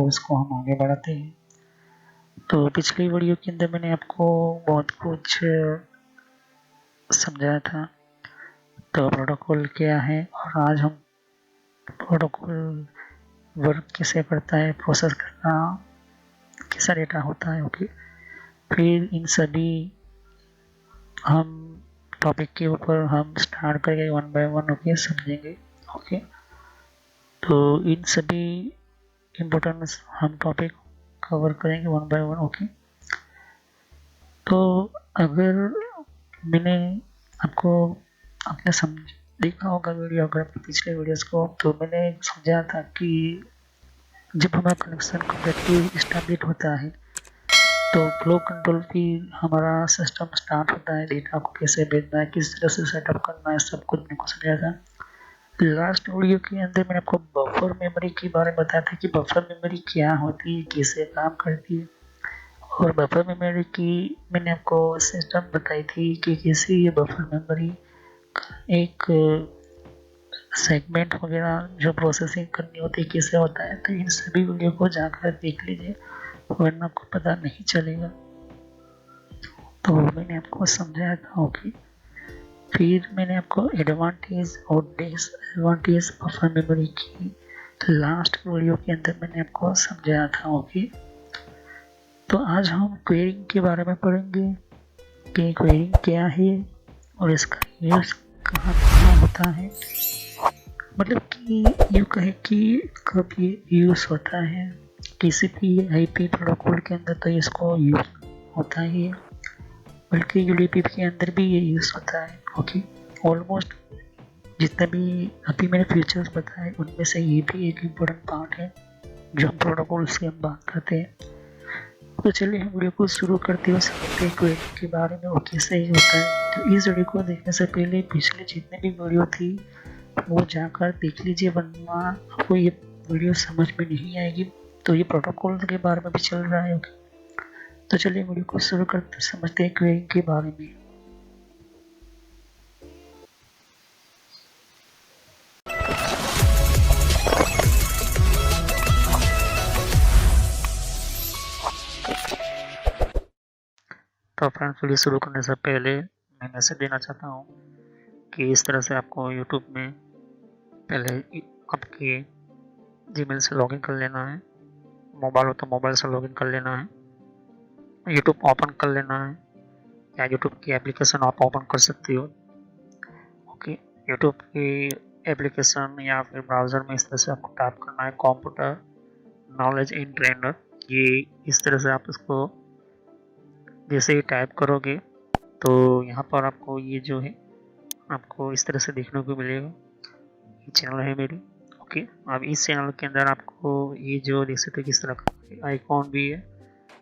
उसको हम आगे बढ़ाते हैं। तो पिछली वीडियो के अंदर मैंने आपको बहुत कुछ समझाया था, तो प्रोटोकॉल क्या है और आज हम प्रोटोकॉल वर्क कैसे करता है, प्रोसेस करना कैसा डेटा होता है। ओके, फिर इन सभी हम टॉपिक के ऊपर हम स्टार्ट करेंगे वन बाय वन। ओके, समझेंगे। ओके, तो इन सभी इम्पोर्टेंट हम टॉपिक कवर करेंगे वन बाय वन। ओके, तो अगर मैंने आपको आपने समझ देखा होगा वीडियो, अगर पिछले वीडियोस को, तो मैंने समझा था कि जब हमारा कनेक्शन कम्प्लीटली स्टैब्लिश होता है तो फ्लो कंट्रोल की हमारा सिस्टम स्टार्ट होता है। डेटा को कैसे भेजना है, किस तरह से सेटअप करना है, सब कुछ मेरे को समझा था। लास्ट वीडियो के अंदर मैंने आपको बफर मेमोरी के बारे में बताया था कि बफर मेमोरी क्या होती है, कैसे काम करती है, और बफर मेमोरी की मैंने आपको सिस्टम बताई थी कि कैसे ये बफर मेमोरी एक सेगमेंट वगैरह जो प्रोसेसिंग करनी होती है कैसे होता है। तो इन सभी वीडियो को जाकर देख लीजिए, वरना आपको पता नहीं चलेगा। तो मैंने आपको समझाया था। ओके, फिर मैंने आपको एडवांटेज और डिसएडवांटेज बफर मेमोरी की तो लास्ट वीडियो के अंदर मैंने आपको समझाया था। ओके, तो आज हम क्वेरिंग के बारे में पढ़ेंगे कि क्वेरिंग क्या है और इसका यूज कहाँ कहाँ होता है। मतलब कि यूँ कहे कि कब ये यूज होता है, टीसीपी आईपी प्रोटोकॉल के अंदर तो इसको यूज होता ही है, बल्कि यूडीपी के अंदर भी ये यूज होता है। ओके, ऑलमोस्ट जितने भी अभी मैंने फीचर्स बताए उनमें से ये भी एक इम्पोर्टेंट पार्ट है जो हम प्रोटोकॉल से हम बात करते हैं। तो चलिए हम वीडियो को शुरू करते हैं, समझते हैं क्वेरी के बारे में वो कैसे ही होता है। तो इस वीडियो को देखने से पहले पिछले जितने भी वीडियो थी वो जाकर देख लीजिए, वरना आपको ये वीडियो समझ में नहीं आएगी। तो ये प्रोटोकॉल के बारे में भी चल रहा है। ओके, तो चलिए वीडियो को शुरू करते समझते हैं क्वेरी के बारे में। तो फ्रेंड्स, वीडियो शुरू करने से पहले मैं मैसेज देना चाहता हूँ कि इस तरह से आपको यूट्यूब में पहले आपके जीमेल से लॉगिन कर लेना है। मोबाइल हो तो मोबाइल से लॉगिन कर लेना है, यूट्यूब ओपन कर लेना है, या यूट्यूब की एप्लीकेशन आप ओपन कर सकते हो। ओके, यूट्यूब की एप्लीकेशन या फिर ब्राउज़र में इस तरह से आपको टाइप करना है कंप्यूटर नॉलेज इन ट्रेनर। ये इस तरह से आप इसको जैसे ही टाइप करोगे तो यहाँ पर आपको ये जो है आपको इस तरह से देखने को मिलेगा। ये चैनल है मेरी। ओके, अब इस चैनल के अंदर आपको ये जो देख सकते हैं किस तरह का आइकॉन भी है,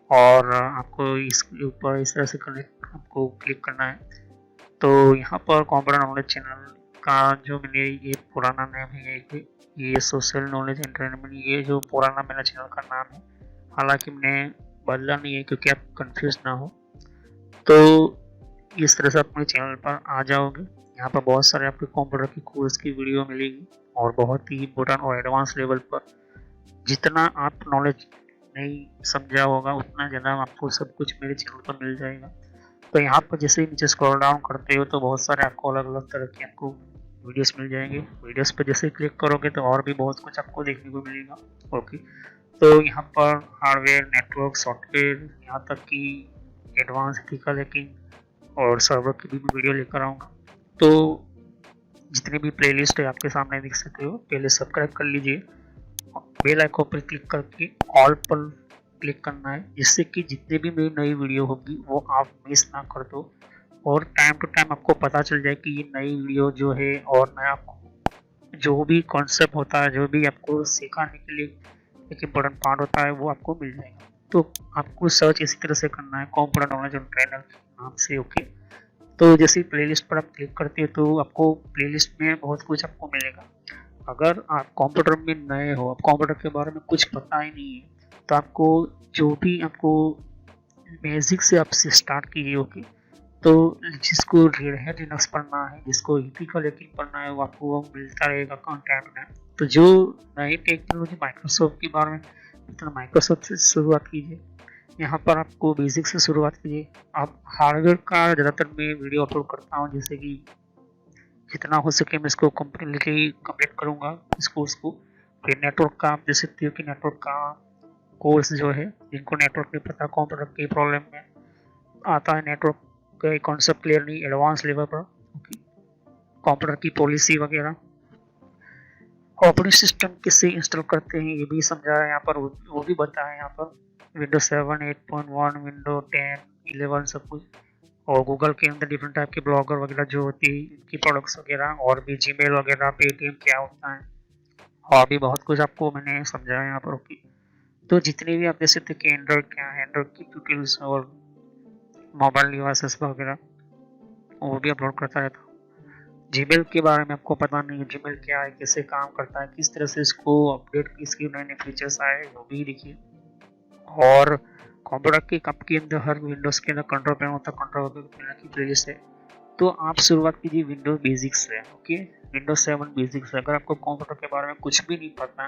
और आपको इसके ऊपर इस तरह से कनेक्ट आपको क्लिक करना है। तो यहाँ पर कंप्यूटर नॉलेज चैनल का जो मैंने ये पुराना नाम है, ये सोशल नॉलेज एंटरटेनमेंट, ये जो पुराना मेरा चैनल का नाम है, हालांकि मैंने बदला नहीं है क्योंकि आप कंफ्यूज ना हो। तो इस तरह से आप मेरे चैनल पर आ जाओगे। यहाँ पर बहुत सारे आपके कंप्यूटर की कोर्स की वीडियो मिलेगी, और बहुत ही इम्पोर्टेंट और एडवांस लेवल पर जितना आप नॉलेज नहीं समझा होगा उतना ज़्यादा आपको सब कुछ मेरे चैनल पर मिल जाएगा। तो यहाँ पर जैसे ही नीचे स्क्रॉल डाउन करते हो तो बहुत सारे आपको अलग अलग तरह के आपको वीडियोस मिल जाएंगे। वीडियोस पर जैसे क्लिक करोगे तो और भी बहुत कुछ आपको देखने को मिलेगा। ओके, तो यहाँ पर हार्डवेयर, नेटवर्क, सॉफ्टवेयर, यहाँ तक कि एडवांस एथिकल हैकिंग और सर्वर की भी वीडियो लेकर आऊँगा। तो जितनी भी प्लेलिस्ट है आपके सामने देख सकते हो। पहले सब्सक्राइब कर लीजिए, बेल आइकन पर क्लिक करके ऑल पर क्लिक करना है, जिससे कि जितने भी मेरी नई वीडियो होगी वो आप मिस ना कर दो, और टाइम टू टाइम आपको पता चल जाए कि ये नई वीडियो जो है, और मैं आपको जो भी कॉन्सेप्ट होता है, जो भी आपको सिखाने के लिए एक इम्पोर्टेंट पार्ट होता है, वो आपको मिल जाएगा। तो आपको सर्च इसी तरह से करना है कंप्यूटर नॉलेज ट्रेनर के नाम से। ओके, तो जैसे प्लेलिस्ट पर आप क्लिक करते हो तो आपको प्लेलिस्ट में बहुत कुछ आपको मिलेगा। अगर आप कंप्यूटर में नए हो, आप कंप्यूटर के बारे में कुछ पता ही नहीं है, तो आपको जो भी आपको बेसिक से आपसे स्टार्ट कीजिए। ओके, तो जिसको रेड हैट लिनक्स पढ़ना है, जिसको एथिकल हैकिंग पढ़ना है, वो आपको मिलता रहेगा कंटेंट में। तो जो नई टेक्नोलॉजी माइक्रोसॉफ्ट के बारे में तो माइक्रोसॉफ्ट से शुरुआत कीजिए। यहाँ पर आपको बेसिक से शुरुआत कीजिए। आप हार्डवेयर का ज़्यादातर मैं वीडियो अपलोड करता हूँ, जैसे कि जितना हो सके मैं इसको कम्प्लीटली कंप्लीट करूँगा इस कोर्स को। फिर नेटवर्क का आप देख सकते हो कि नेटवर्क का कोर्स जो है, जिनको नेटवर्क नहीं पता, कंप्यूटर की प्रॉब्लम में आता है, नेटवर्क का कॉन्सेप्ट क्लियर नहीं एडवांस लेवल पर, कंप्यूटर की पॉलिसी वगैरह, ऑपरेटिंग सिस्टम किससे इंस्टॉल करते हैं ये भी समझा है यहाँ पर, वो भी बताया है यहाँ पर। विंडोज 7, 8.1, विंडो 10, 11 सब कुछ। और गूगल के अंदर डिफरेंट टाइप के ब्लॉगर वगैरह जो होती है, इनकी प्रोडक्ट्स वगैरह, और भी जीमेल वगैरह, पेटीएम क्या होता है, और भी बहुत कुछ आपको मैंने समझाया यहाँ पर। ओके, तो जितने भी आप देख सकते कि एंड्रॉइड क्या है, एंड्रॉइड की ट्यूटोरियल्स और मोबाइल डिवाइसेस वगैरह वो भी अपलोड करता रहता हूँ। जीमेल के बारे में आपको पता नहीं है, जीमेल क्या है, कैसे काम करता है, किस तरह से इसको अपडेट की, इसके नए नए फीचर्स आए वो भी देखिए। और कंप्यूटर के कप के अंदर हर विंडोज के अंदर कंट्रोल पैनल होता है, कंट्रोल पैनल की वजह से। तो आप शुरुआत कीजिए विंडोज बेसिक्स से। ओके, विंडोज 7 बेसिक्स से। अगर आपको कंप्यूटर के बारे में कुछ भी नहीं पता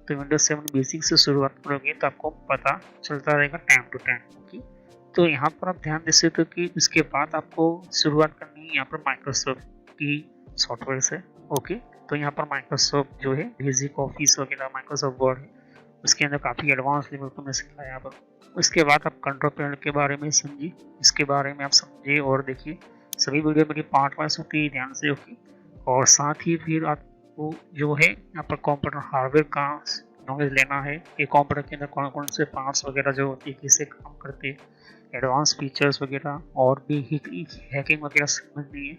तो विंडोज 7 बेसिक्स से शुरुआत करोगे तो आपको पता चलता रहेगा टाइम टू टाइम। ओके, तो यहाँ पर आप ध्यान दे सकते हो कि उसके बाद आपको शुरुआत करनी है यहाँ पर माइक्रोसॉफ्ट की सॉफ्टवेयर से। ओके, तो यहाँ पर माइक्रोसॉफ्ट जो है बेसिक ऑफिस वगैरह, माइक्रोसॉफ्ट वर्ड है, उसके अंदर काफ़ी एडवांस लेवल को मैं सिखाया यहाँ पर। उसके बाद आप कंट्रोल पैनल के बारे में समझिए, इसके बारे में आप समझिए और देखिए। सभी वीडियो मेरी पार्ट वाइज होती है, ध्यान से। ओके, और साथ ही फिर आपको जो है यहाँ पर कंप्यूटर हार्डवेयर का नॉलेज लेना है कि कंप्यूटर के अंदर कौन कौन से पार्ट्स वगैरह जो होती है, किससे काम करते हैं, एडवांस फीचर्स वगैरह, और भी हैकिंग वगैरह समझनी है।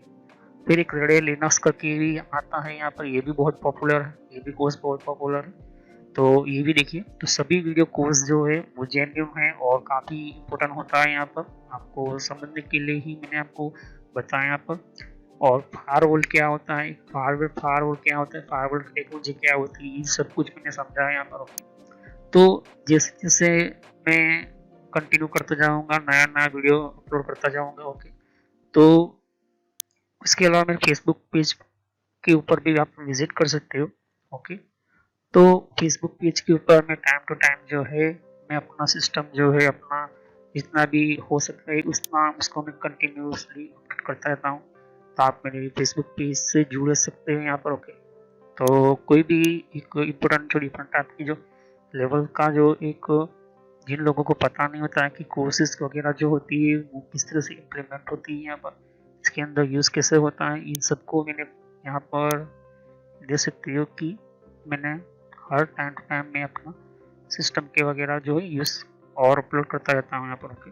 फिर एक रेड लिनक्स करके भी आता है यहाँ पर, ये भी बहुत पॉपुलर है, ये भी कोर्स बहुत पॉपुलर है, तो ये भी देखिए। तो सभी वीडियो कोर्स जो है वो जेन्युइन है और काफ़ी इम्पोर्टेंट होता है यहाँ पर, आपको समझने के लिए ही मैंने आपको बताया यहाँ पर। और फायरवॉल क्या होता है, फायरवॉल क्या होता है, फायरवॉल टेक्नोलॉजी क्या होती है, ये सब कुछ मैंने समझाया यहाँ पर। तो जैसे जैसे मैं कंटिन्यू करते जाऊँगा, नया नया वीडियो अपलोड करता जाऊँगा। ओके, तो उसके अलावा मेरे फेसबुक पेज के ऊपर भी आप विजिट कर सकते हो। ओके, तो फेसबुक पेज के ऊपर मैं टाइम टू टाइम जो है मैं अपना सिस्टम जो है अपना जितना भी हो सकता है उतना उसको मैं कंटिन्यूसली अपडेट करता रहता हूँ। तो आप मेरे फेसबुक पेज से जुड़ सकते हैं यहाँ पर। ओके, तो कोई भी एक इम्पोर्टेंट जो डिफरेंट टाइप की जो लेवल का जो एक, जिन लोगों को पता नहीं होता है कि कोर्सेज वगैरह जो होती है वो किस तरह से इम्प्लीमेंट होती है यहाँ पर, इसके अंदर यूज़ कैसे होता है, इन सबको मैंने यहाँ पर दे सकती हो कि मैंने हर टाइम टू टाइम में अपना सिस्टम के वगैरह जो है यूज़ और अपलोड करता रहता हूँ यहाँ पर। ओके,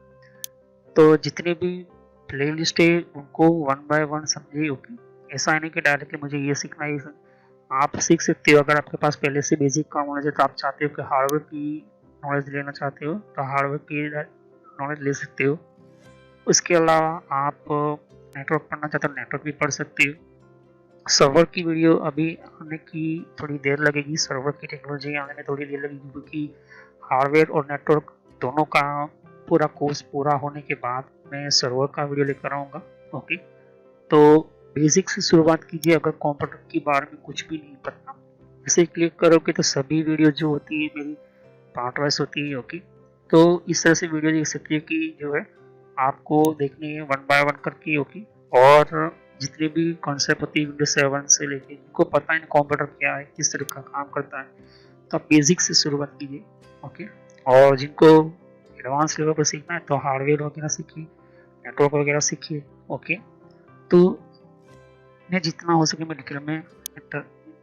तो जितने भी प्ले लिस्ट है उनको वन बाय वन समझिए। ओके, ऐसा है नहीं कि डायरेक्टली मुझे ये सीखना है, आप सीख सकते हो। अगर आपके पास पहले से बेसिक का नॉलेज है तो आप चाहते हो कि हार्डवेयर की नॉलेज लेना चाहते हो तो हार्डवेयर की नॉलेज ले सकते हो। उसके अलावा आप नेटवर्क पढ़ना चाहते हो नेटवर्क भी पढ़ सकते हो। सर्वर की वीडियो अभी आने की थोड़ी देर लगेगी, सर्वर की टेक्नोलॉजी आने में थोड़ी देर लगेगी, क्योंकि हार्डवेयर और नेटवर्क दोनों का पूरा कोर्स पूरा होने के बाद मैं सर्वर का वीडियो लेकर आऊँगा। ओके, तो बेसिक से शुरुआत कीजिए। अगर कंप्यूटर के बारे में कुछ भी नहीं पता, इसे क्लिक करोगे तो सभी वीडियो जो होती है मेरी पार्ट वाइज होती है। ओके, तो इस तरह से वीडियो देख सकती है कि जो है आपको देखनी है वन बाय वन करके। ओके, और जितनी भी कॉन्सेप्ट होती है विंडोज 7 से लेके, जिनको पता है कंप्यूटर क्या है, किस तरह का काम करता है, तो आप बेसिक से शुरुआत कीजिए। ओके, और जिनको एडवांस लेवल पर सीखना है तो हार्डवेयर वगैरह सीखिए, नेटवर्क वगैरह सीखिए। ओके, तो मैं जितना हो सके मैं डिटेल में एंटर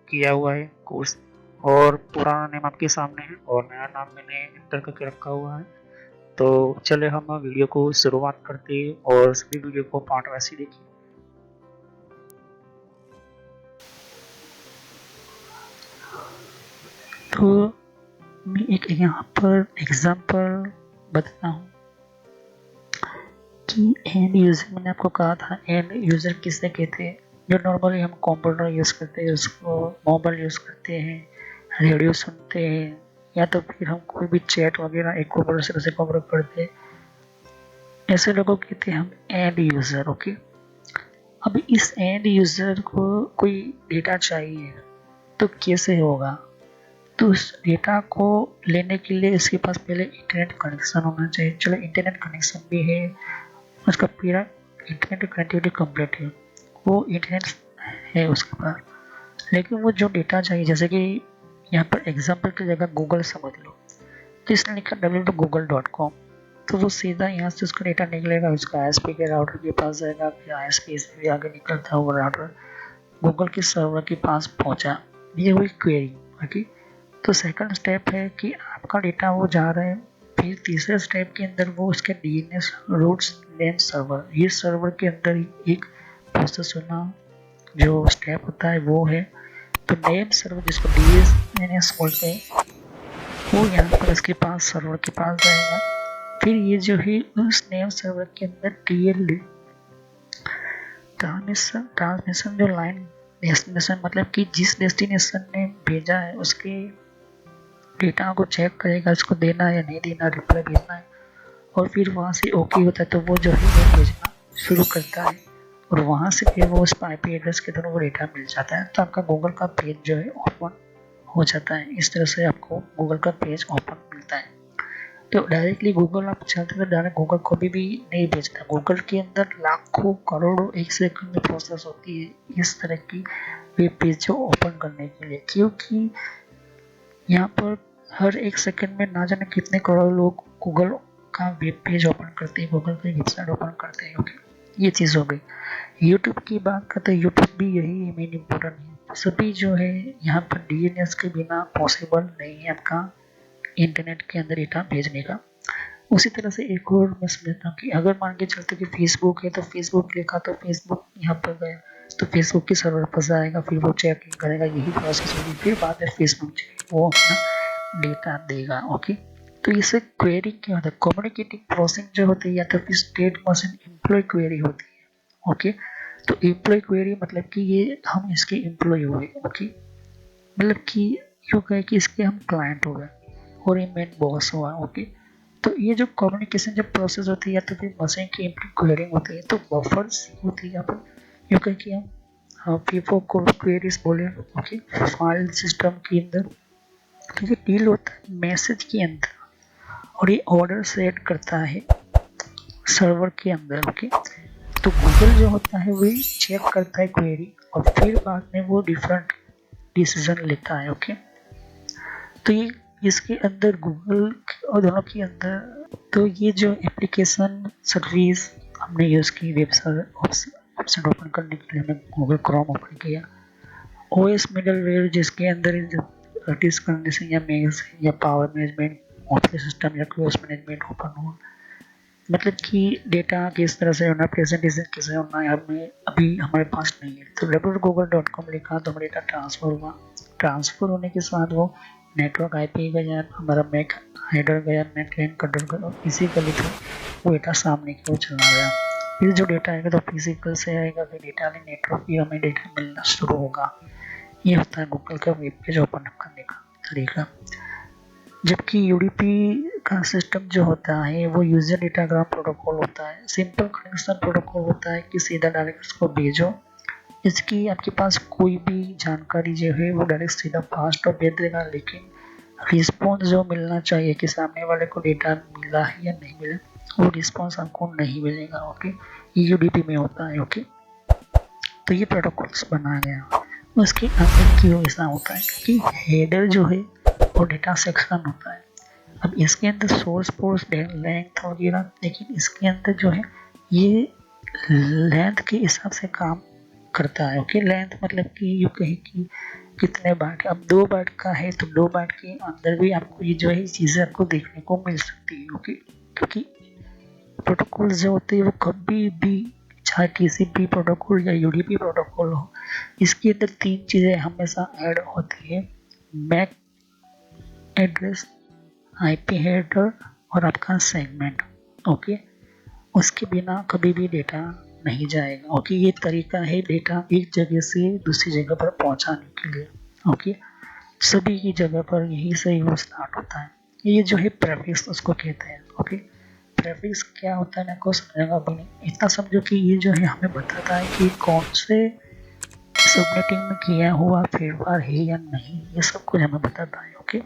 किया हुआ है कोर्स, और पुराना नेम आपके सामने है और नया नाम मैंने एंटर करके रखा हुआ है। तो चले हम वीडियो को शुरुआत करते हैं और सभी वीडियो को पार्ट वाइज ही देखिए। तो मैं एक यहाँ पर एग्जांपल बताता हूँ कि एंड यूजर, मैंने आपको कहा था एंड यूजर किससे कहते हैं, जो नॉर्मली हम कंप्यूटर यूज़ करते हैं, उसको मोबाइल यूज़ करते हैं, रेडियो सुनते हैं, या तो फिर हम कोई भी चैट वगैरह एक कंप्यूटर से कंप्यूटर करते हैं, ऐसे लोगों को कहते हैं हम एंड यूज़र। ओके, अब इस एंड यूज़र को कोई डेटा चाहिए तो कैसे होगा, तो उस डेटा को लेने के लिए इसके पास पहले इंटरनेट कनेक्शन होना चाहिए। चलो इंटरनेट कनेक्शन भी है, उसका पूरा इंटरनेट कनेक्टिविटी कंप्लीट है, वो इंटरनेट है उसके पास, लेकिन वो जो डेटा चाहिए, जैसे कि यहाँ पर एग्जाम्पल की जगह गूगल समझ लो, तो इसने लिखा www.google.com, तो वो सीधा यहाँ से उसका डेटा निकलेगा, उसका ISP के राउटर के पास जाएगा, फिर ISP से भी आगे निकलता हुआ राउटर गूगल के सर्वर के पास पहुँचा। ये हुई क्वेरी। ओके, तो सेकंड स्टेप है कि आपका डेटा वो जा रहा है। फिर तीसरे स्टेप के अंदर वो उसके DNS रूट्स नेम सर्वर, ये सर्वर के अंदर एक प्रोसेस होना जो स्टेप होता है वो है। तो नेम सर्वर जिसको DNS बोलते हैं, वो यहाँ पर इसके पास सर्वर के पास जाएगा। फिर ये जो है उस नेम सर्वर के अंदर TLD ट्रांसमिशन जो लाइन डेस्टिनेशन, मतलब कि जिस डेस्टिनेशन ने भेजा है उसके डेटा को चेक करेगा, उसको देना है या नहीं देना, रिप्लाई भेजना है, और फिर वहाँ से ओके होता है तो वो जो है वो भेजना शुरू करता है, और वहाँ से फिर वो उस IP एड्रेस के थ्रू वो डेटा मिल जाता है, तो आपका गूगल का पेज जो है ओपन हो जाता है। इस तरह से आपको गूगल का पेज ओपन मिलता है। तो डायरेक्टली गूगल आप चाहते तो डायरेक्ट गूगल को भी नहीं भेजता। गूगल के अंदर लाखों करोड़ों एक सेकंड में प्रोसेस होती है इस तरह की वेब पेज को ओपन करने के लिए, क्योंकि यहाँ पर हर एक सेकंड में ना जाने कितने करोड़ लोग गूगल का वेब पेज ओपन करते हैं, गूगल की वेबसाइट ओपन करते हैं। ओके, ये चीज़ हो गई। यूट्यूब की बात करते हैं, यूट्यूब भी यही मेन इम्पोर्टेंट है। सभी जो है यहाँ पर DNS के बिना पॉसिबल नहीं है आपका इंटरनेट के अंदर डेटा भेजने का। उसी तरह से एक और मैं समझता हूँ कि अगर मान के चलते कि फेसबुक है, तो फेसबुक लिखा तो फेसबुक यहाँ पर गया तो फेसबुक के सर्वर पर जाएगा, फिर वो चेकिंग करेगा, यही प्रोसेस होगी, फिर बाद में फेसबुक वो अपना डेटा देगा। ओके, तो इसे क्वेरी क्या होता है, कम्युनिकेटिव प्रोसेसिंग जो होती है, या तो फिर स्टेट मशीन एम्प्लॉय क्वेरी होती है। ओके, तो एम्प्लॉय क्वेरी मतलब कि ये हम इसके एम्प्लॉय हुए। ओके, मतलब कि यूँ कहे कि इसके हम क्लाइंट हो गए और ये मेन बॉस हुआ। ओके, तो ये जो कम्युनिकेशन जब प्रोसेस होती है या तो फिर मशीन की क्वेरिंग होती है, तो बफर्स होती है यहाँ पर, यूँ कहे कि हम फीफो को क्वेरीज बोले। ओके, फाइल सिस्टम के अंदर, तो ये डील होता है मैसेज के अंदर, और ये ऑर्डर सेट करता है सर्वर के अंदर। ओके, तो गूगल जो होता है वही चेक करता है क्वेरी, और फिर बाद में वो डिफरेंट डिसीजन लेता है। ओके, तो ये इसके अंदर गूगल और दोनों के अंदर, तो ये जो एप्लीकेशन सर्विस हमने यूज़ की, वेबसाइट ओपन करने के लिए हमने गूगल क्रोम ओपन किया। OS मिडलवेयर जिसके अंदर डिस्क कंडीशन या मेल्स या पावर मैनेजमेंट, ऑफिस सिस्टम या क्लोज मैनेजमेंट ओपन हुआ, मतलब कि डेटा किस तरह से होना, प्रेजेंटेशन कैसे होना है, हमें अभी हमारे पास नहीं है। तो www.google.com लिखा तो हमारा डेटा ट्रांसफ़र हुआ। ट्रांसफ़र होने के साथ वो नेटवर्क IP गया, हमारा मैक हेडर गया, मैक लैन कंट्रोल गया, और फिजिकली तो वो डेटा सामने की ओर चला गया। फिर जो डेटा आएगा तो फिजिकल से आएगा, फिर डेटा वाले नेटवर्क भी हमें डेटा मिलना शुरू होगा। ये होता है गूगल का वेब पेज ओपन करने का तरीका। जबकि UDP का सिस्टम जो होता है वो यूजर डेटाग्राम प्रोटोकॉल होता है, सिंपल कनेक्शन प्रोटोकॉल होता है कि सीधा डायरेक्ट उसको भेजो, इसकी आपके पास कोई भी जानकारी जो है वो डायरेक्ट सीधा फास्ट और भेज देगा, लेकिन रिस्पॉन्स जो मिलना चाहिए कि सामने वाले को डेटा मिला है या नहीं मिला, वो रिस्पॉन्स आपको नहीं मिलेगा। ओके, ये UDP में होता है। ओके, तो ये प्रोटोकॉल्स बनाया गया। उसके अंदर क्यों ऐसा होता है कि हेडर जो है वो डेटा सेक्शन होता है। अब इसके अंदर सोर्स पोर्स लेंथ वगैरह, लेकिन इसके अंदर जो है ये लेंथ के हिसाब से काम करता है। ओके, लेंथ मतलब कि यू कहे कि कितने बाइट, अब 2 बाइट का है तो 2 बाइट के अंदर भी आपको ये जो है चीज़ें आपको देखने को मिल सकती है। ओके, क्योंकि प्रोटोकॉल जो होते हैं वो कभी भी, चाहे किसी भी प्रोटोकॉल या UDP प्रोटोकॉल हो, इसके अंदर 3 चीज़ें हमेशा ऐड होती है, मैक एड्रेस, IP हेडर और आपका सेगमेंट। ओके, उसके बिना कभी भी डेटा नहीं जाएगा। ओके, ये तरीका है डेटा एक जगह से दूसरी जगह पर पहुंचाने के लिए। ओके, सभी की जगह पर यही से वो स्टार्ट होता है। ये जो है प्रेफिक्स उसको कहते हैं। ओके, प्रेफिक्स क्या होता है मैं समझाऊंगा अभी नहीं, इतना समझो कि ये जो है हमें बताता है कि कौन से सबनेटिंग में किया हुआ फेरफार है या नहीं, ये सब कुछ हमें बताता है। ओके,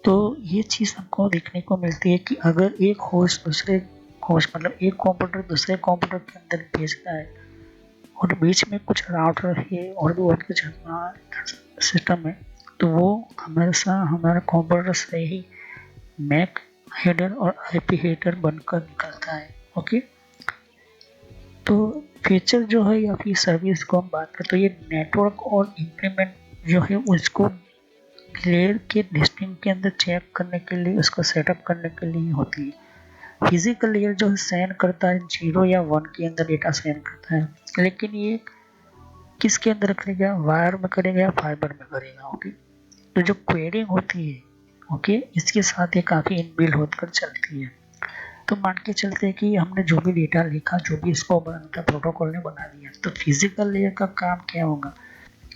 तो ये चीज़ हमको देखने को मिलती है कि अगर एक होस्ट दूसरे होस्ट मतलब एक कंप्यूटर दूसरे कंप्यूटर के अंदर भेजता है और बीच में कुछ राउटर है और भी बहुत कुछ सिस्टम है, तो वो हमेशा हमारे कंप्यूटर से ही मैक हेडर और आईपी हेडर बनकर निकलता है। ओके, तो फीचर जो है या फिर सर्विस को हम बात करें तो ये नेटवर्क और इंप्लीमेंट जो है उसको लेयर के लिस्टिंग के अंदर चेक करने के लिए, उसको सेटअप करने के लिए होती है। फिजिकल लेयर जो है सेंड करता है 0 या 1 के अंदर डेटा सेंड करता है, लेकिन ये किसके अंदर करेगा, वायर में करेगा या फाइबर में करेगा। ओके, तो जो क्वेरिंग होती है, ओके, इसके साथ ये काफ़ी इनबिल्ट होकर चलती है। तो मान के चलते हैं कि हमने जो भी डेटा लिखा, जो भी इसको बनाना था, प्रोटोकॉल ने बना दिया, तो फिजिकल लेयर का काम क्या होगा,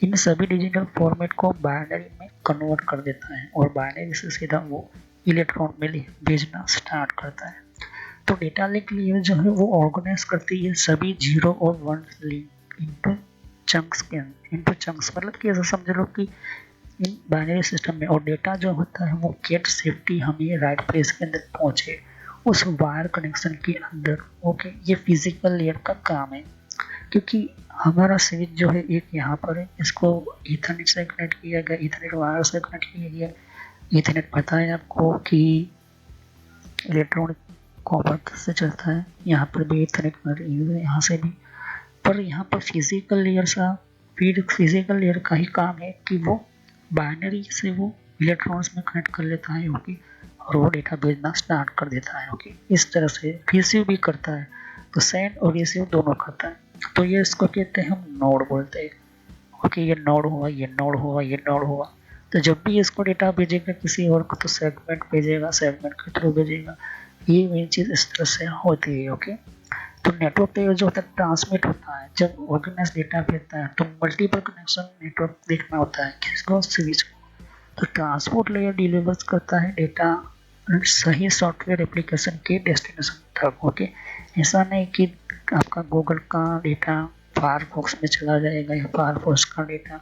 इन सभी डिजिटल फॉर्मेट को बाइनरी में कन्वर्ट कर देता है और बाइनरी से सीधा वो इलेक्ट्रॉन में भेजना स्टार्ट करता है। तो डेटा लिंक लेयर जो है वो ऑर्गेनाइज करती है सभी 0 और 1 लिंक इनटू चंक्स के अंदर। इनटू चंक्स मतलब कि ऐसा समझ लो कि इन बाइनरी सिस्टम में, और डेटा जो होता है वो गेट सेफ्टी हमें राइट प्लेस के अंदर पहुंचे उस वायर कनेक्शन के अंदर। ओके, ये फिजिकल लेयर का काम है, क्योंकि हमारा स्विच जो है एक यहाँ पर है, इसको ईथरनेट से कनेक्ट किया गया, ईथरनेट वायर से कनेक्ट किया गया। ईथरनेट पता है आपको कि इलेक्ट्रॉनिक कॉपर से चलता है, यहाँ पर भी ईथरनेट यूज है, यहाँ से भी। पर यहाँ पर फिजिकल लेयर फिजिकल लेयर का ही काम है कि वो बाइनरी से वो इलेक्ट्रॉन्स में कनेक्ट कर लेता है। ओके, और वो डेटा भेजना स्टार्ट कर देता है। ओके, इस तरह से रिसीव भी करता है, तो सेंड और रिसीव दोनों करता है। तो ये इसको कहते हैं, हम नोड बोलते हैं। ओके, ये नोड हुआ, ये नोड हुआ, ये नोड हुआ। तो जब भी इसको डेटा भेजेगा किसी और को, तो सेगमेंट भेजेगा, सेगमेंट के थ्रू भेजेगा। ये मेन चीज़ इस तरह से होती है। ओके, तो नेटवर्क लेयर जो होता है ट्रांसमिट होता है, जब ऑर्गेनाइज डेटा भेजता है तो मल्टीपल कनेक्शन नेटवर्क देखना होता है किसको, स्विच को। तो ट्रांसपोर्ट लेयर डिलीवर्स करता है डेटा सही सॉफ्टवेयर एप्लीकेशन के डेस्टिनेशन तक। ओके, ऐसा नहीं कि आपका गूगल का डेटा फायरफॉक्स में चला जाएगा या फायरफॉक्स का डेटा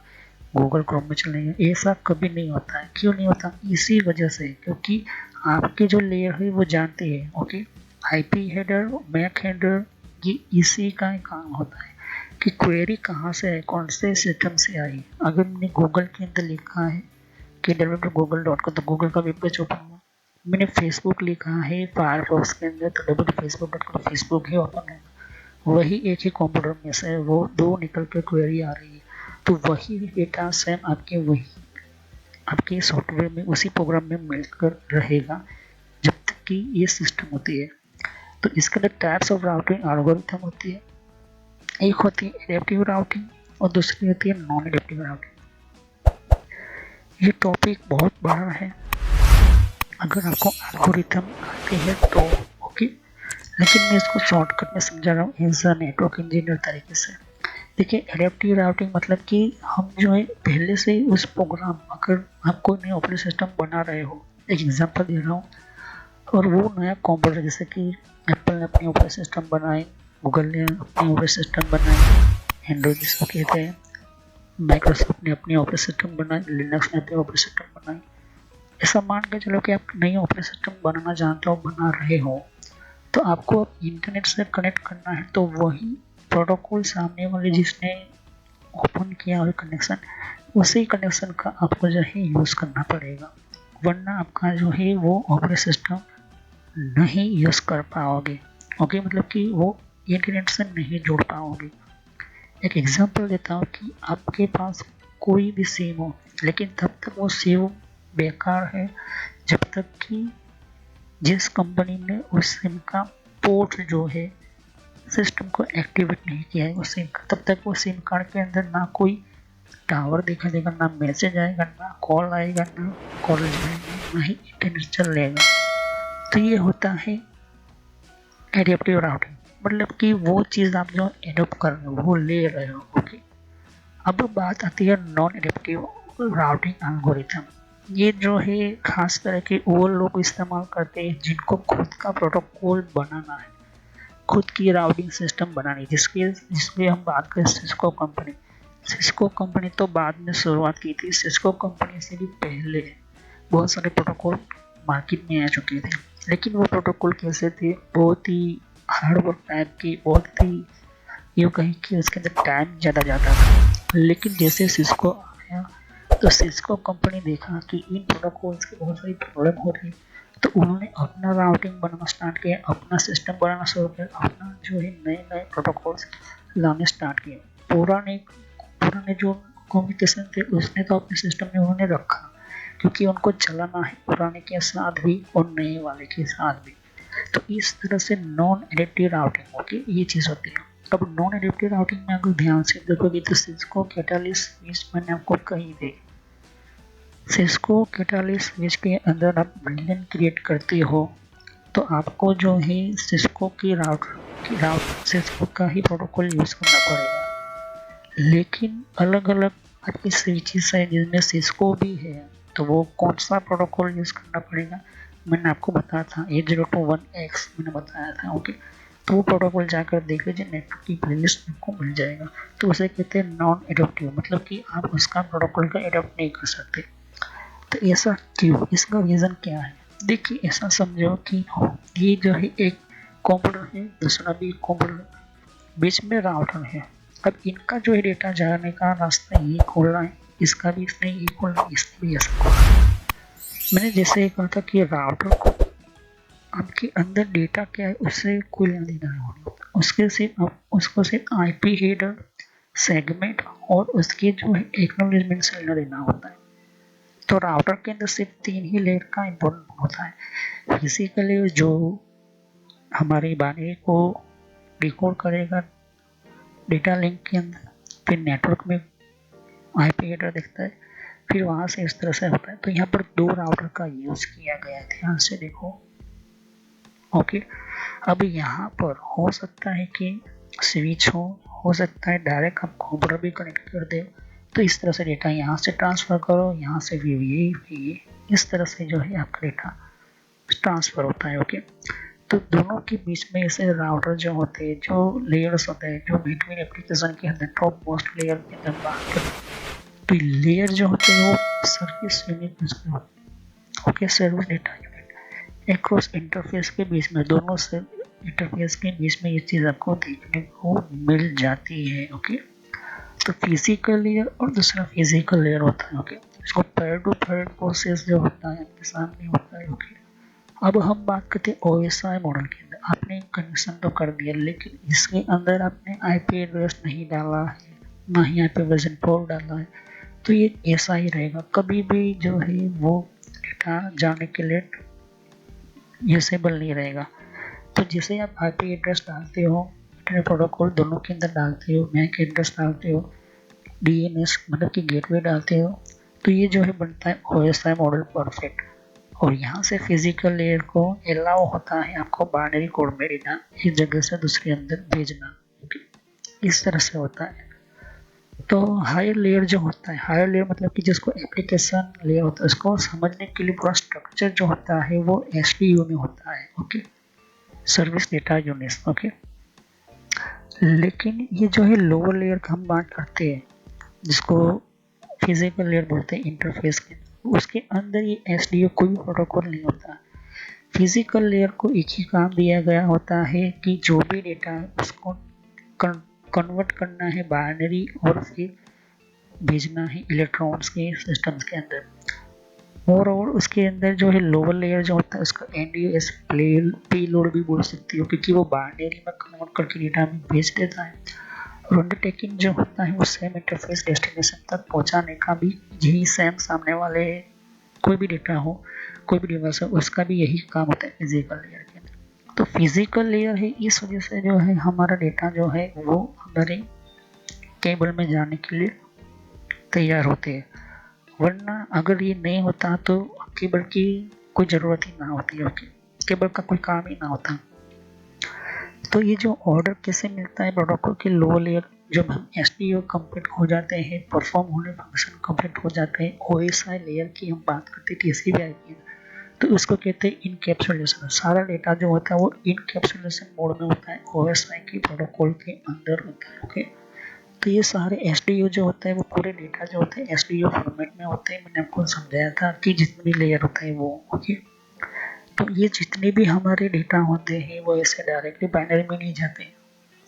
गूगल क्रोम में चलेगा, ऐसा कभी नहीं होता है। क्यों नहीं होता, इसी वजह से, क्योंकि आपकी जो लेयर है वो जानती है। Okay, IP header, MAC header, ये इसी का काम होता है कि क्वेरी कहाँ से है, कौन से सिस्टम से आई। अगर मैंने गूगल के अंदर लिखा है कि www.google.com, तो गूगल का वेब पेज ओपन हुआ। मैंने फेसबुक लिखा है फायरफॉक्स के अंदर, तो www.facebook.com, फेसबुक ही ओपन है। वही एक ही कंप्यूटर में से वो दो निकल के क्वेरी आ रही है, तो वही डेटा सेम आपके सॉफ्टवेयर में, उसी प्रोग्राम में मिलकर रहेगा जब तक कि ये सिस्टम होती है। तो इसके अंदर टाइप्स ऑफ राउटिंग एल्गोरिथम होती है। एक होती है एडेप्टिव राउटिंग और दूसरी होती है नॉन एडेप्टिव राउटिंग। ये टॉपिक बहुत बड़ा है, अगर आपको एल्गोरिथम आते हैं तो ओके, लेकिन मैं इसको शॉर्टकट में समझा रहा हूँ एज अ नेटवर्क इंजीनियर तरीके से। देखिए, एडेप्टिव राउटिंग मतलब कि हम जो है पहले से ही उस प्रोग्राम, अगर आप कोई नया ऑपरेटिंग सिस्टम बना रहे हो, एक एग्जांपल दे रहा हूँ, और वो नया कंप्यूटर, जैसे कि एप्पल ने अपनी ऑपरेटिंग सिस्टम बनाई, गूगल ने अपनी ऑपरेटिंग सिस्टम बनाई, एंड्रॉइड जिसको कहते हैं, माइक्रोसॉफ्ट ने अपनी ऑपरेटिंग सिस्टम बनाई, लिनक्स ने अपनी ऑपरेटिंग सिस्टम बनाई। ऐसा मान के चलो कि आप नई ऑपरेटिंग सिस्टम बनाना जानते हो, बना रहे हो, तो आपको इंटरनेट से कनेक्ट करना है, तो वही प्रोटोकॉल सामने वाले जिसने ओपन किया और कनेक्शन, उसी कनेक्शन का आपको जो है यूज़ करना पड़ेगा, वरना आपका जो है वो ऑपरेटिंग सिस्टम नहीं यूज़ कर पाओगे। ओके, मतलब कि वो इंटरनेट से नहीं जुड़ पाओगे। एक एग्जांपल देता हूँ कि आपके पास कोई भी सिम हो, लेकिन तब तक वो सिम बेकार है जब तक कि जिस कंपनी ने उस सिम का पोर्ट जो है सिस्टम को एक्टिवेट नहीं किया है उस सिम का, तब तक वो सिम कार्ड के अंदर ना कोई टावर दिखा देगा, ना मैसेज आएगा, ना कॉल आएगा, ना कॉल जाएगा, ना ही इंटरनेट चलेगा। तो ये होता है एडेप्टिव राउटिंग, मतलब कि वो चीज़ आप जो एडोप्ट कर रहे हो, वो ले रहे हो। ओके, अब बात आती है नॉन एडेप्टिव राउटिंग एल्गोरिथम। ये जो है खास तरह के वो लोग इस्तेमाल करते हैं जिनको खुद का प्रोटोकॉल बनाना है, खुद की राउटिंग सिस्टम बनानी, जिसकी हम बात करें सिस्को कंपनी। सिस्को कंपनी तो बाद में शुरुआत की थी, सिस्को कंपनी से भी पहले बहुत सारे प्रोटोकॉल मार्केट में आ चुके थे, लेकिन वो प्रोटोकॉल कैसे थे, बहुत ही हार्ड वर्क टाइप की, बहुत ही यूँ कहीं कि उसके अंदर टाइम ज़्यादा जाता था। लेकिन जैसे सिस्को आया तो सिस्को कंपनी देखा कि इन प्रोटोकॉल्स की बहुत सारी प्रॉब्लम हो रही, तो उन्होंने अपना राउटिंग बनाना स्टार्ट किया, अपना सिस्टम बनाना शुरू किया, अपना जो है नए नए प्रोटोकॉल्स लाने स्टार्ट किए। पुराने पुराने जो कम्युनिकेशन थे उसने तो अपने सिस्टम में उन्होंने रखा, क्योंकि उनको चलाना है पुराने के साथ भी और नए वाले के साथ भी। तो इस तरह से नॉन एडिप्टिव राउटिंग होती ये चीज़ होती है। अब नॉन एडिप्टिव राउटिंग में अगर ध्यान से देखोगे तो सिस्को कैटालिस्ट स्विच मैंने आपको कही थी। सिस्को कैटालिस्ट स्विच के अंदर आप बिलियन क्रिएट करते हो तो आपको जो है सिस्को की राउट सिस्को का ही प्रोटोकॉल यूज़ करना पड़ेगा। लेकिन अलग अलग आपकी स्विचेस है जिसमें सिस्को भी है, तो वो कौन सा प्रोटोकॉल यूज़ करना पड़ेगा मैंने आपको बताया था, 8021X मैंने बताया था। ओके, तो वो प्रोटोकॉल जाकर देख लीजिए, नेटवर्क की प्लेलिस्ट आपको मिल जाएगा। तो उसे कहते हैं नॉन एडोप्टिव, मतलब कि आप उसका प्रोटोकॉल का एडोप्ट नहीं कर सकते। तो ऐसा क्यों, इसका रीज़न क्या है? देखिए, ऐसा समझो कि ये जो है एक कंप्यूटर है, दूसरा भी कंप्यूटर, बीच में राउटर है। अब इनका जो है डेटा जाने का रास्ता ये खोलना है, इसका भी इसने ये खोलना है, इसका भी ऐसा खोलना है। मैंने जैसे कहा था कि राउटर को आपके अंदर डेटा क्या है उससे कोई लेना देना नहीं होता, उसको सिर्फ आईपी हेडर, सेगमेंट और उसके जो है एक्नॉलेजमेंट से लेना देना होता है। तो राउटर के अंदर सिर्फ 3 ही लेयर का इम्पोर्टेंट होता है। फिजिकली जो हमारी बाइनरी को डिकोड करेगा डेटा लिंक के अंदर, फिर नेटवर्क में आईपी हेडर दिखता है, फिर वहाँ से इस तरह से होता है। तो यहाँ पर 2 राउटर का यूज़ किया गया है, ध्यान से देखो। ओके, अब यहाँ पर हो सकता है कि स्विच हो सकता है डायरेक्ट आप कंप्यूटर भी कनेक्ट कर दे, तो इस तरह से डेटा यहाँ से ट्रांसफ़र करो, यहाँ से भी ये इस तरह से जो है आपका डेटा ट्रांसफ़र होता है। ओके, तो दोनों के बीच में ऐसे राउटर जो होते हैं, जो लेयर्स होते हैं, जो बिटवीन एप्लीकेशन के अंदर टॉप मोस्ट लेयर के अंदर बात करें तो लेयर जो होते हैं वो सर्विस यूनिट होते हैं। Okay, service data unit across interface के बीच में, दोनों से इंटरफेस के बीच में ये चीज़ आपको देखने को मिल जाती है। ओके, तो फिजिकल लेयर और दूसरा फिजिकल लेयर होता है। ओके, इसको पेयर टू पेयर प्रोसेस जो होता है आपके सामने होता है। ओके, अब हम बात करते हैं OSI मॉडल के अंदर। आपने कनेक्शन तो कर दिया, लेकिन इसके अंदर आपने आईपी एड्रेस नहीं डाला है, ना ही आईपी वर्जन 4 डाला है, तो ये ऐसा ही रहेगा, कभी भी जो है वो डेटा जाने के लिए यूजेबल नहीं रहेगा। तो जैसे आप आईपी एड्रेस डालते हो, इंटरनेट प्रोटोकॉल दोनों के अंदर डालते हो, मैक एड्रेस डालते हो, डीएनएस मतलब कि गेटवे डालते हो, तो ये जो है बनता है OSI मॉडल परफेक्ट। और यहाँ से फिजिकल लेयर को अलाउ होता है आपको बाइनरी कोड में डेटा एक जगह से दूसरे अंदर भेजना, इस तरह से होता है। तो हायर लेयर जो होता है, हायर लेयर मतलब कि जिसको एप्लीकेशन लेयर होता है, उसको समझने के लिए पूरा स्ट्रक्चर जो होता है वो SDU में होता है। Okay, service data unit. Okay, लेकिन ये जो है लोअर लेयर का हम बात करते हैं, जिसको फिजिकल लेयर बोलते हैं इंटरफेस के, उसके अंदर ये SDU कोई भी प्रोटोकॉल नहीं होता। फिजिकल लेयर को एक ही काम दिया गया होता है कि जो भी डेटा है उसको कन्वर्ट करना है बाइनरी और फिर भेजना है इलेक्ट्रॉन्स के सिस्टम्स के अंदर। और उसके अंदर जो है लोअर लेयर जो होता है उसका NDS पेलोड भी बोल सकती हो, क्योंकि वो बाइनरी में कन्वर्ट करके डेटा में भेज देता है। और अंडरटेकिंग जो होता है वो सेम इंटरफेस डेस्टिनेशन तक पहुंचाने का भी यही सेम, सामने वाले कोई भी डेटा हो, कोई भी डिवाइस हो, उसका भी यही काम होता है फिजिकल लेयर के अंदर। तो फिजिकल लेयर है, इस वजह से जो है हमारा डेटा जो है वो हमारे केबल में जाने के लिए तैयार होते हैं, वरना अगर ये नहीं होता तो केबल की कोई ज़रूरत ही ना होती है। केबल का कोई काम ही ना होता। तो ये जो ऑर्डर कैसे मिलता है प्रोटोकॉल के लो लेयर, जब हम SDO कंप्लीट हो जाते हैं, परफॉर्म होने फंक्शन कंप्लीट हो जाते हैं, OSI लेयर की हम बात करते हैं TCP/IP, तो उसको कहते हैं इनकैप्सुलेशन। सारा डेटा जो होता है वो इनकैप्सुलेशन मोड में होता है, OSI की प्रोटोकॉल के अंदर होता है। ओके, तो ये सारे SDO जो होता है वो पूरे डेटा जो होते हैं SDO फॉर्मेट में होते हैं। मैंने आपको समझाया था कि जितने भी लेयर होता है वो। ओके, तो ये जितने भी हमारे डेटा होते हैं वो ऐसे डायरेक्टली बाइनरी में नहीं जाते हैं,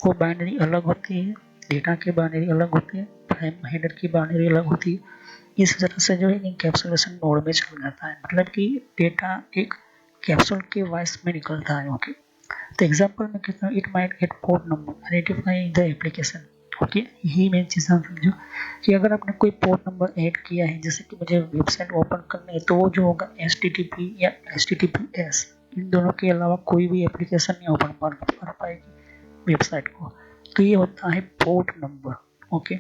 वो बाइनरी अलग होती है, डेटा की बाइनरी अलग होती है, फ्रेम हेडर की बाइनरी अलग होती है। इस तरह से जो है इनकैप्सुलेशन मोड में चल जाता है, मतलब कि डेटा एक कैप्सूल के वॉइस में निकलता है। ओके, तो एग्जांपल में कहता हूँ, it might get port number identify the application. Okay, यही मेन चीज़ हम समझो कि अगर आपने कोई पोर्ट नंबर ऐड किया है, जैसे कि मुझे वेबसाइट ओपन करना है, तो वो जो होगा HTTP या HTTPS, इन दोनों के अलावा कोई भी एप्लीकेशन नहीं ओपन कर पाएगी वेबसाइट को। तो ये होता है पोर्ट नंबर। ओके,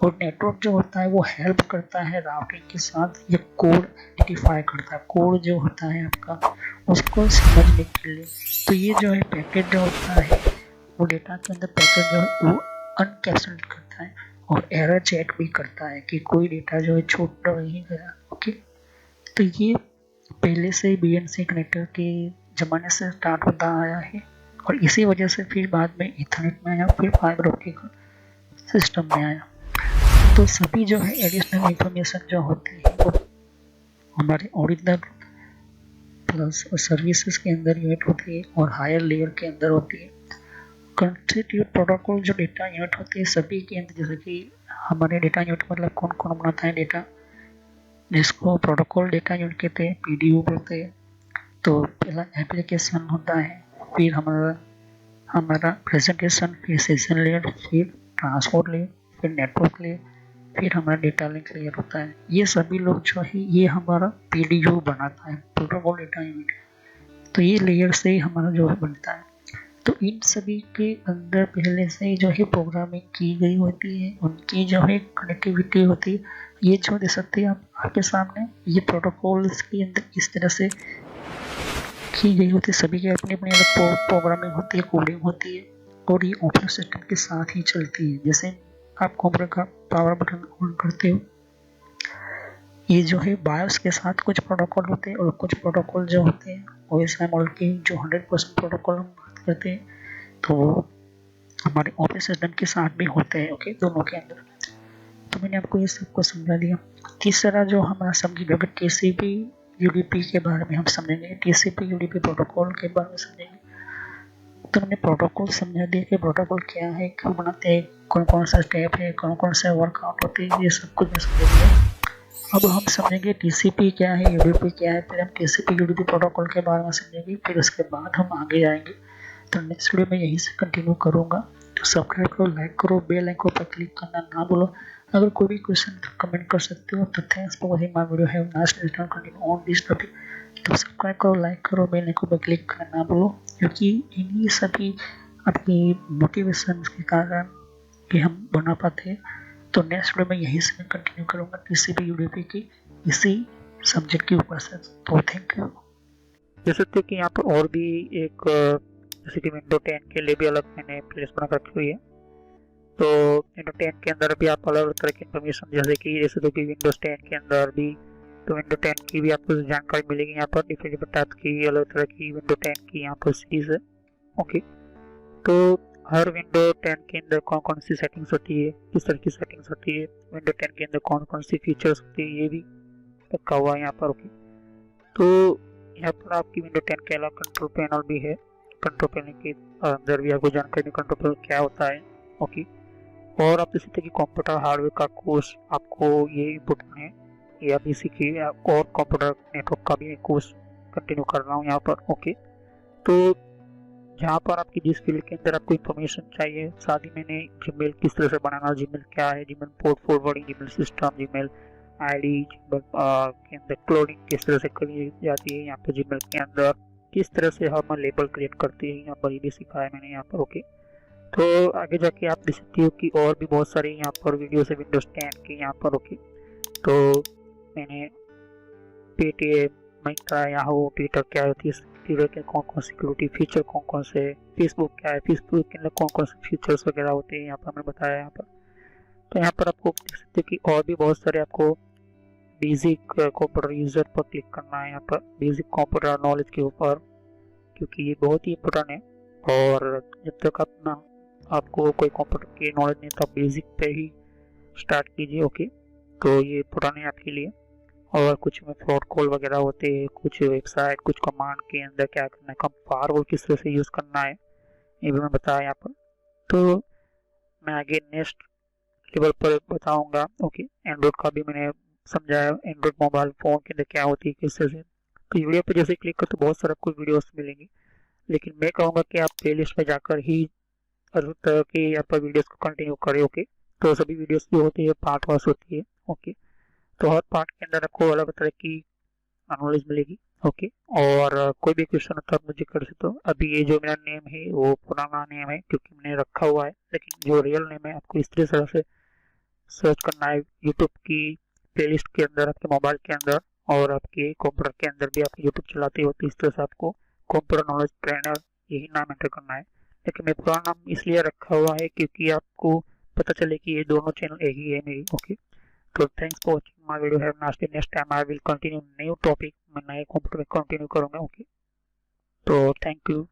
और नेटवर्क जो होता है वो हेल्प करता है राउटिंग के साथ, ये कोड आइडेंटिफाई करता है, कोड जो होता है आपका उसको समझने के लिए। तो ये जो है पैकेट जो होता है वो डेटा के अंदर पैकेट जो है वो अनकैप्सुलेट करता है और एरर चेक भी करता है कि कोई डेटा जो है छूट तो नहीं गया। ओके, तो ये पहले से ही BNC कनेक्टर के ज़माने से स्टार्ट होता आया है और इसी वजह से फिर बाद में ईथरनेट में आया, फिर फाइबर ऑप्टिक सिस्टम में आया। तो सभी जो है एडिशनल इंफॉर्मेशन जो होती है वो हमारे ओरिजिनल प्लस सर्विसेज के अंदर यूनिट होती है और हायर लेयर के अंदर होती है। कंस्टिट्यूट प्रोटोकॉल जो डेटा यूनिट होती है सभी के अंदर, जैसे कि हमारे डेटा यूनिट मतलब कौन कौन बनाता है डेटा, जिसको प्रोटोकॉल डेटा यूनिट कहते हैं, PDU बोलते हैं। तो पहला एप्लीकेशन होता है, फिर हमारा प्रेजेंटेशन, फिर सेशन लेयर, फिर ट्रांसपोर्ट लेयर, फिर नेटवर्क लेयर, फिर हमारा डेटा लिंक लेयर होता है। ये सभी लोग जो है ये हमारा PDU बनाता है, प्रोटोकॉल डेटा यूनिट। तो ये लेयर से ही हमारा जो है बनता है। तो इन सभी के अंदर पहले से ही जो है प्रोग्रामिंग की गई होती है, उनकी जो है कनेक्टिविटी होती है। ये जो दे सकते हैं आप आपके सामने, ये प्रोटोकॉल्स के अंदर इस तरह से की गई होती है। सभी की अपनी अपनी अलग प्रोग्रामिंग होती है, कोडिंग होती है और ये ऑपरेटिंग सिस्टम के साथ ही चलती है। जैसे आप कंप्यूटर का पावर बटन ऑन करते हो, ये जो है बायोस के साथ कुछ प्रोटोकॉल होते हैं और कुछ प्रोटोकॉल जो होते हैं OSI मॉडल के जो 100% प्रोटोकॉल हम बात करते हैं तो हमारे ऑपरेटिंग सिस्टम के साथ भी होते हैं। ओके, दोनों के अंदर। तो मैंने आपको ये सबको समझा दिया। तीसरा जो हमारा समझेंगे, अगर TCP UDP के बारे में हम समझेंगे, TCP UDP प्रोटोकॉल के बारे में समझेंगे। तो हमने प्रोटोकॉल समझा दिया कि प्रोटोकॉल क्या है, क्यों बनाते हैं, कौन कौन सा स्टेप है, कौन कौन से वर्कआउट होते हैं, ये सब कुछ समझ दिया। अब हम समझेंगे TCP क्या है, UDP क्या है, फिर हम TCP UDP प्रोटोकॉल के बारे में समझेंगे, फिर उसके बाद हम आगे जाएंगे। तो नेक्स्ट वीडियो में यहीं से कंटिन्यू करूँगा। तो सब्सक्राइब करो, लाइक करो, बेल आइकन पर क्लिक करना ना भूलो। अगर कोई भी क्वेश्चन तो कमेंट कर सकते हो। तो thanks for watching my video, have nice day, continue on this topic. तो सब्सक्राइब करो, लाइक करो, बेल आइकन पर क्लिक करना ना भूलो, क्योंकि इन्हीं सभी आपकी मोटिवेशन के कारण कि हम बना पाते हैं। तो नेक्स्ट वीडियो में यहीं से मैं कंटिन्यू करूँगा TCP UDP की इसी सब्जेक्ट के ऊपर से। तो थैंक यू। जैसे कि यहाँ पर और भी एक, जैसे कि विंडो 10 के लिए भी अलग मैंने प्लेलिस्ट बना रखी हुई है। तो विंडो 10 के अंदर भी आपको अलग अलग तरह की इन्फॉर्मेशन, जैसे तो कि विंडोज 10 के अंदर भी, तो विंडो 10 की भी आपको जानकारी मिलेगी यहाँ पर, डिफरेंट टाइप की अलग तरह की विंडो 10 की यहाँ पर सीरीज है। ओके, तो हर विंडो 10 के अंदर कौन कौन सी सेटिंग्स होती है, किस तरह की सेटिंग्स होती है, विंडो 10 के अंदर कौन कौन सी फीचर्स होती है, ये भी रखा हुआ है यहाँ पर। ओके, तो यहाँ पर आपकी विंडो 10 के अलावा कंट्रोल पैनल भी है। कंट्रोल पैनल के अंदर भी आपको जानकारी, कंट्रोल पैनल क्या होता है। ओके, और आप इसी तरह की कंप्यूटर हार्डवेयर का कोर्स आपको ये इम्पोर्टेंट है, ये आप इसी की और कंप्यूटर नेटवर्क का भी कोर्स कंटिन्यू कर रहा हूँ यहाँ पर। ओके, तो जहाँ पर आपकी जिस फील्ड के अंदर आपको इन्फॉर्मेशन चाहिए, साथ ही मैंने जीमेल किस तरह से बनाना, जीमेल क्या है, Gmail port forwarding, Gmail system, Gmail ID, Gmail के अंदर क्लोनिंग किस तरह से करी जाती है, यहाँ पर जीमेल के अंदर किस तरह से हम लेबल क्रिएट करते हैं, यहाँ पर ये भी सिखाया मैंने यहाँ पर। ओके, तो आगे जाके आप देख सकते हो कि और भी बहुत सारे यहाँ पर वीडियोस है विंडोज 10 के यहाँ पर। ओके, तो मैंने पेटीएम, मिंत्रा, याहू, ट्विटर क्या होती है, ट्विटर के कौन कौन सिक्योरिटी फीचर कौन कौन से, फेसबुक क्या है, फेसबुक के अंदर कौन कौन से फीचर्स वगैरह होते हैं, यहाँ पर मैंने बताया यहाँ पर। तो यहाँ पर आपको देख सकते हो कि और भी बहुत सारे आपको बेसिक कंप्यूटर यूज़र पर क्लिक करना है, यहाँ पर बेसिक कंप्यूटर नॉलेज के ऊपर, क्योंकि ये बहुत ही इम्पोर्टेंट है। और जब तक आपको कोई कंप्यूटर की नॉलेज नहीं, तो आप बेसिक पे ही स्टार्ट कीजिए। ओके, तो ये इम्पोर्टेंट है आपके लिए। और कुछ में फ्रॉड कॉल वगैरह होते हैं, कुछ वेबसाइट, कुछ कमांड के अंदर क्या करना है, कम फायरवॉल किस तरह से यूज़ करना है, ये भी मैं बताया यहाँ पर। तो मैं आगे नेक्स्ट लेवल पर बताऊंगा। ओके, एंड्रॉइड का भी मैंने समझाया, एंड्रॉइड मोबाइल फ़ोन के अंदर क्या होती है, किस तरह से। तो वीडियो पर जैसे क्लिक कर तो बहुत सारा कुछ वीडियोस मिलेंगी, लेकिन मैं कहूँगा कि आप प्लेलिस्ट में जाकर ही हर तरह की यहाँ पर वीडियोस को कंटिन्यू करें। ओके, तो सभी वीडियोस जो होती है पार्ट वाइज होती है। ओके, तो हर पार्ट के अंदर आपको अलग तरह की नॉलेज मिलेगी। ओके, और कोई भी क्वेश्चन होता है आप मुझे कर सकते हो। अभी ये जो मेरा नेम है वो पुराना नेम है क्योंकि मैंने रखा हुआ है, लेकिन जो रियल नेम है आपको इस तरह से सर्च करना है यूट्यूब की प्लेलिस्ट के अंदर, आपके मोबाइल के अंदर, और आपके कंप्यूटर के अंदर भी आप यूट्यूब चलाते हो, तो इस तरह से आपको कंप्यूटर नॉलेज ट्रेनर यही नाम एंटर करना है। लेकिन मैं पुराना नाम इसलिए रखा हुआ है क्योंकि आपको पता चले कि ये दोनों चैनल एक ही है मेरी। ओके, तो thanks for watching my video. Have a nice day. Next time I will continue new topic, मैं नए कंप्यूटर में कंटिन्यू करूंगा। ओके, तो थैंक यू।